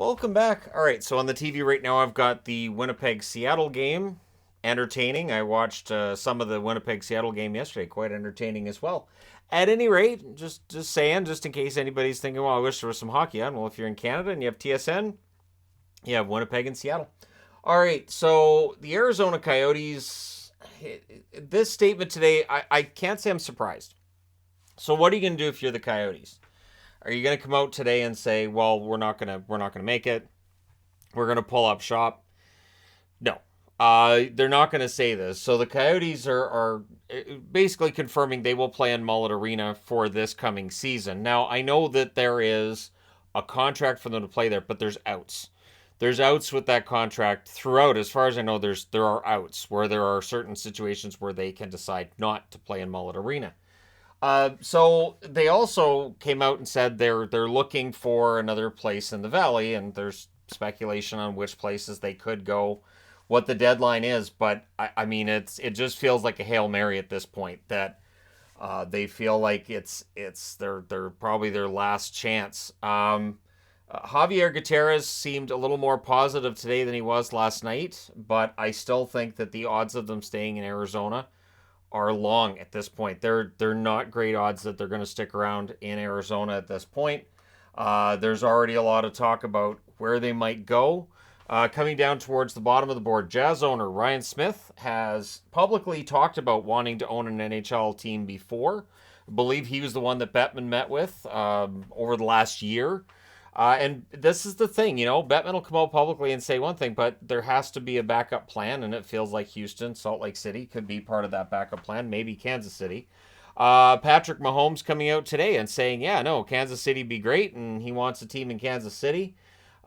Welcome back. All right, so on the TV right now, I've got the Winnipeg-Seattle game. Entertaining. I watched some of the Winnipeg-Seattle game yesterday. Quite entertaining as well. At any rate, just saying, just in case anybody's thinking, well, I wish there was some hockey on. Well, if you're in Canada and you have TSN, you have Winnipeg and Seattle. All right, so the Arizona Coyotes. This statement today, I can't say I'm surprised. So what are you going to do if you're the Coyotes? Are you going to come out today and say, "Well, we're not gonna make it. We're going to pull up shop"? No, they're not going to say this. So the Coyotes are basically confirming they will play in Mullet Arena for this coming season. Now I know that there is a contract for them to play there, but there's outs. There's outs with that contract throughout. As far as I know, there are outs where there are certain situations where they can decide not to play in Mullet Arena. So they also came out and said they're looking for another place in the valley, and there's speculation on which places they could go, what the deadline is. But I mean, it just feels like a Hail Mary at this point that they feel like it's they're probably their last chance. Javier Gutierrez seemed a little more positive today than he was last night, but I still think that the odds of them staying in Arizona are long at this point. They're not great odds that they're going to stick around in Arizona at this point. There's already a lot of talk about where they might go. Coming down towards the bottom of the board, Jazz owner Ryan Smith has publicly talked about wanting to own an NHL team before. I believe he was the one that Bettman met with over the last year. And this is the thing, Bettman will come out publicly and say one thing, but there has to be a backup plan, and it feels like Houston, Salt Lake City could be part of that backup plan, maybe Kansas City. Patrick Mahomes coming out today and saying, yeah, no, Kansas City be great, and he wants a team in Kansas City.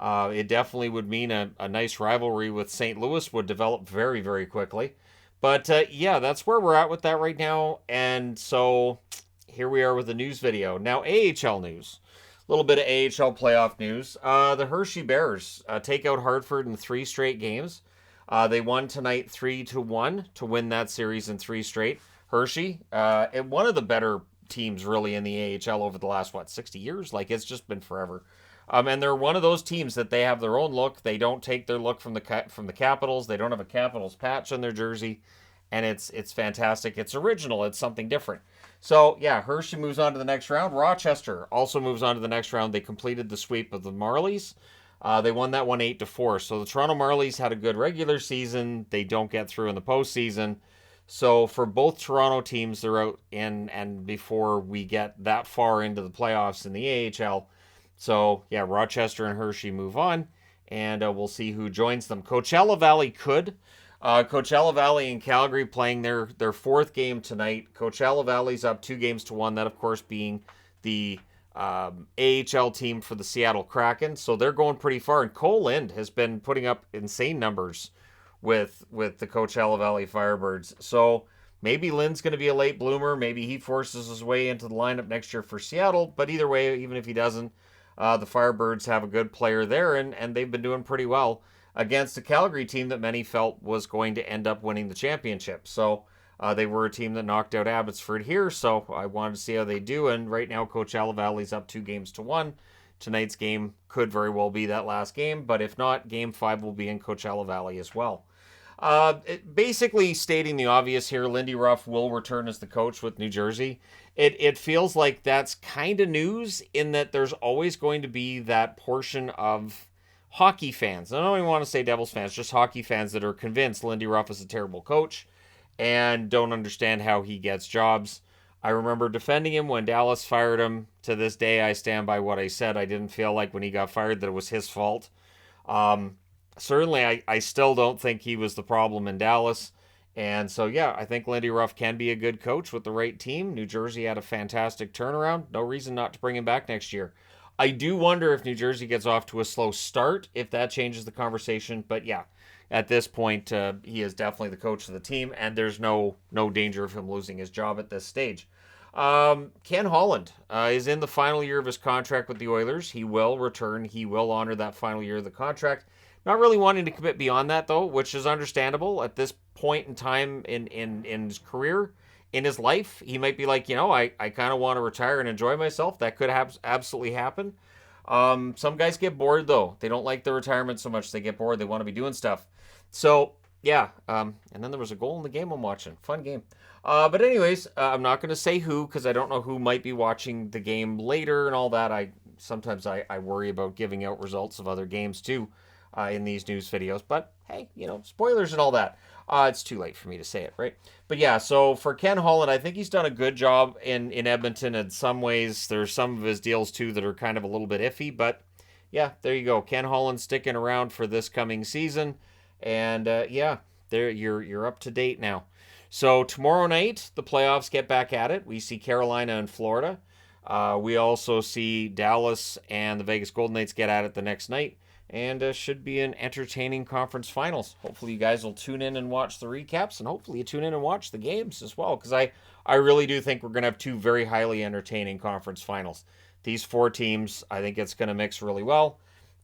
It definitely would mean a nice rivalry with St. Louis would develop very, very quickly. But yeah, that's where we're at with that right now. And so here we are with the news video. Now, AHL news. A little bit of AHL playoff news. The Hershey Bears take out Hartford in 3 straight games. They won tonight 3-1 to win that series in 3 straight. Hershey, one of the better teams really in the AHL over the last 60 years. Like it's just been forever. And they're one of those teams that they have their own look. They don't take their look from the Capitals. They don't have a Capitals patch on their jersey, and it's fantastic. It's original. It's something different. So yeah, Hershey moves on to the next round. Rochester also moves on to the next round. They completed the sweep of the Marlies. They won that one 8-4. So the Toronto Marlies had a good regular season. They don't get through in the postseason. So for both Toronto teams, they're out in and before we get that far into the playoffs in the AHL. So yeah, Rochester and Hershey move on, and we'll see who joins them. Coachella Valley could. Coachella Valley and Calgary playing their 4th game tonight. Coachella Valley's up 2-1. That, of course, being the AHL team for the Seattle Kraken. So they're going pretty far. And Cole Lind has been putting up insane numbers with the Coachella Valley Firebirds. So maybe Lind's going to be a late bloomer. Maybe he forces his way into the lineup next year for Seattle. But either way, even if he doesn't, the Firebirds have a good player there, and they've been doing pretty well against a Calgary team that many felt was going to end up winning the championship. So they were a team that knocked out Abbotsford here, so I wanted to see how they do. And right now, Coachella Valley's up 2-1. Tonight's game could very well be that last game, but if not, Game 5 will be in Coachella Valley as well. Basically stating the obvious here, Lindy Ruff will return as the coach with New Jersey. It feels like that's kind of news in that there's always going to be that portion of hockey fans. I don't even want to say Devils fans, just hockey fans that are convinced Lindy Ruff is a terrible coach and don't understand how he gets jobs. I remember defending him when Dallas fired him. To this day, I stand by what I said. I didn't feel like when he got fired that it was his fault. Certainly, I still don't think he was the problem in Dallas. And so, yeah, I think Lindy Ruff can be a good coach with the right team. New Jersey had a fantastic turnaround. No reason not to bring him back next year. I do wonder if New Jersey gets off to a slow start, if that changes the conversation. But yeah, at this point, he is definitely the coach of the team, and there's no danger of him losing his job at this stage. Ken Holland is in the final year of his contract with the Oilers. He will return. He will honor that final year of the contract. Not really wanting to commit beyond that, though, which is understandable at this point in time in his career, in his life. He might be like, I kind of want to retire and enjoy myself. That could absolutely happen. Some guys get bored though. They don't like the retirement so much. They get bored. They want to be doing stuff. So yeah. And then there was a goal in the game I'm watching. Fun game. But anyways, I'm not going to say who because I don't know who might be watching the game later and all that. Sometimes I worry about giving out results of other games too in these news videos. But hey, spoilers and all that. It's too late for me to say it, right? But yeah, so for Ken Holland, I think he's done a good job in Edmonton in some ways. There's some of his deals too that are kind of a little bit iffy, but yeah, there you go. Ken Holland sticking around for this coming season, and yeah, there you're up to date now. So tomorrow night, the playoffs get back at it. We see Carolina and Florida. We also see Dallas and the Vegas Golden Knights get at it the next night. And should be an entertaining conference finals. Hopefully you guys will tune in and watch the recaps, and hopefully you tune in and watch the games as well, because I really do think we're going to have two very highly entertaining conference finals. These four teams, I think it's going to mix really well,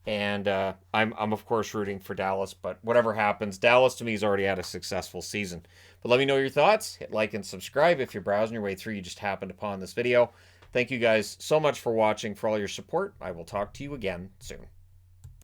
and I'm of course rooting for Dallas, but whatever happens, Dallas to me has already had a successful season. But let me know your thoughts. Hit like and subscribe if you're browsing your way through. You just happened upon this video. Thank you guys so much for watching, for all your support. I will talk to you again soon.